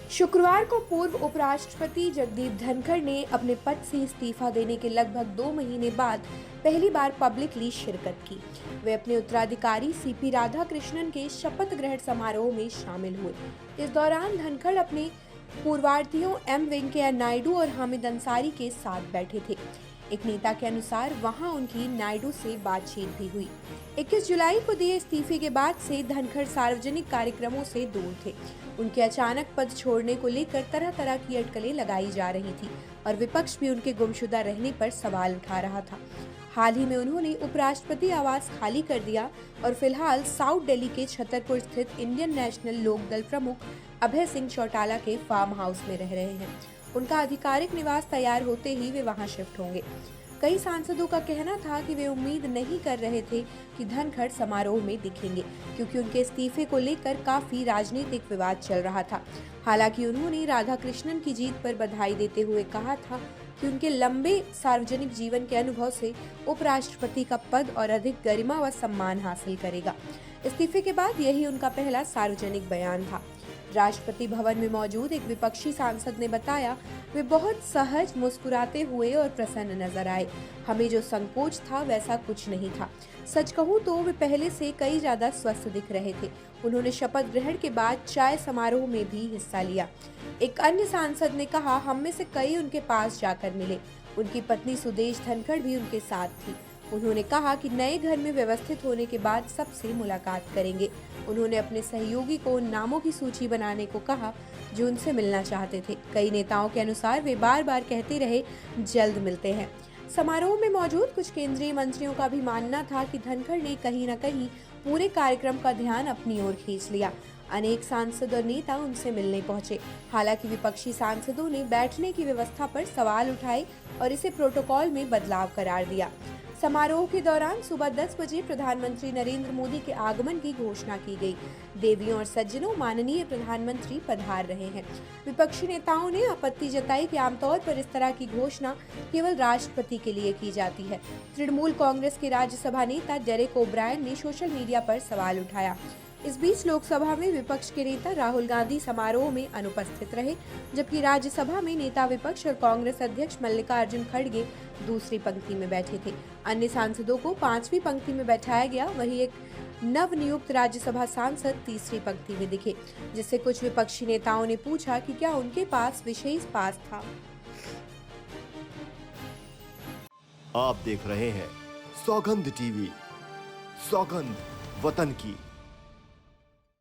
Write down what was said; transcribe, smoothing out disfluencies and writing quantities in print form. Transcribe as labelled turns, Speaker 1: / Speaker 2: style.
Speaker 1: शुक्रवार को पूर्व उपराष्ट्रपति जगदीप धनखड़ ने अपने पद से इस्तीफा देने के लगभग 2 महीने बाद पहली बार पब्लिकली शिरकत की। वे अपने उत्तराधिकारी सीपी राधाकृष्णन के शपथ ग्रहण समारोह में शामिल हुए। इस दौरान धनखड़ अपने पूर्ववर्तियों एम वेंकैया नायडू और हामिद अंसारी के साथ बैठे थे। एक नेता के अनुसार वहां उनकी नायडू से बातचीत भी हुई। 21 जुलाई को दिए इस्तीफे के बाद से धनखड़ सार्वजनिक कार्यक्रमों से दूर थे। उनके अचानक पद छोड़ने को लेकर तरह तरह की अटकलें लगाई जा रही थी और विपक्ष भी उनके गुमशुदा रहने पर सवाल उठा रहा था। हाल ही में उन्होंने उपराष्ट्रपति आवास खाली कर दिया और फिलहाल साउथ दिल्ली के छतरपुर स्थित इंडियन नेशनल लोकदल प्रमुख अभय सिंह चौटाला के फार्म हाउस में रह रहे हैं। उनका आधिकारिक निवास तैयार होते ही वे वहां शिफ्ट होंगे। कई सांसदों का कहना था कि वे उम्मीद नहीं कर रहे थे कि धनखड़ समारोह में दिखेंगे, क्योंकि उनके इस्तीफे को लेकर काफी राजनीतिक विवाद चल रहा था। हालांकि उन्होंने राधाकृष्णन की जीत पर बधाई देते हुए कहा था कि उनके लंबे सार्वजनिक जीवन के अनुभव से उपराष्ट्रपति का पद और अधिक गरिमा व सम्मान हासिल करेगा। इस्तीफे के बाद यही उनका पहला सार्वजनिक बयान था। राष्ट्रपति भवन में मौजूद एक विपक्षी सांसद ने बताया, वे बहुत सहज, मुस्कुराते हुए और प्रसन्न नजर आए। हमें जो संकोच था वैसा कुछ नहीं था। सच कहूं तो वे पहले से कई ज्यादा स्वस्थ दिख रहे थे। उन्होंने शपथ ग्रहण के बाद चाय समारोह में भी हिस्सा लिया। एक अन्य सांसद ने कहा, हम में से कई उनके पास जाकर मिले। उनकी पत्नी सुदेश धनखड़ भी उनके साथ थी। उन्होंने कहा कि नए घर में व्यवस्थित होने के बाद सबसे मुलाकात करेंगे। उन्होंने अपने सहयोगी को उन नामों की सूची बनाने को कहा जो उनसे मिलना चाहते थे। कई नेताओं के अनुसार वे बार बार कहते रहे, जल्द मिलते हैं। समारोह में मौजूद कुछ केंद्रीय मंत्रियों का भी मानना था कि धनखड़ ने कहीं न कहीं पूरे कार्यक्रम का ध्यान अपनी ओर खींच लिया। अनेक सांसद और नेता उनसे मिलने पहुंचे। हालांकि विपक्षी सांसदों ने बैठने की व्यवस्था पर सवाल उठाए और इसे प्रोटोकॉल में बदलाव करार दिया। समारोह के दौरान सुबह 10 बजे प्रधानमंत्री नरेंद्र मोदी के आगमन की घोषणा की गई। देवियों और सज्जनों, माननीय प्रधानमंत्री पधार रहे हैं। विपक्षी नेताओं ने आपत्ति जताई कि आमतौर पर इस तरह की घोषणा केवल राष्ट्रपति के लिए की जाती है। तृणमूल कांग्रेस के राज्यसभा नेता डेरेक ओब्रायन ने सोशल मीडिया पर सवाल उठाया। इस बीच लोकसभा में विपक्ष के नेता राहुल गांधी समारोह में अनुपस्थित रहे, जबकि राज्यसभा में नेता विपक्ष और कांग्रेस अध्यक्ष मल्लिकार्जुन खड़गे दूसरी पंक्ति में बैठे थे। अन्य सांसदों को 5वीं पंक्ति में बैठाया गया। वहीं एक नवनियुक्त राज्यसभा सांसद तीसरी पंक्ति में दिखे, जिससे कुछ विपक्षी नेताओं ने पूछा कि क्या उनके पास विशेष पास था।
Speaker 2: आप देख रहे हैं सौगंध टीवी, सौगंध वतन की।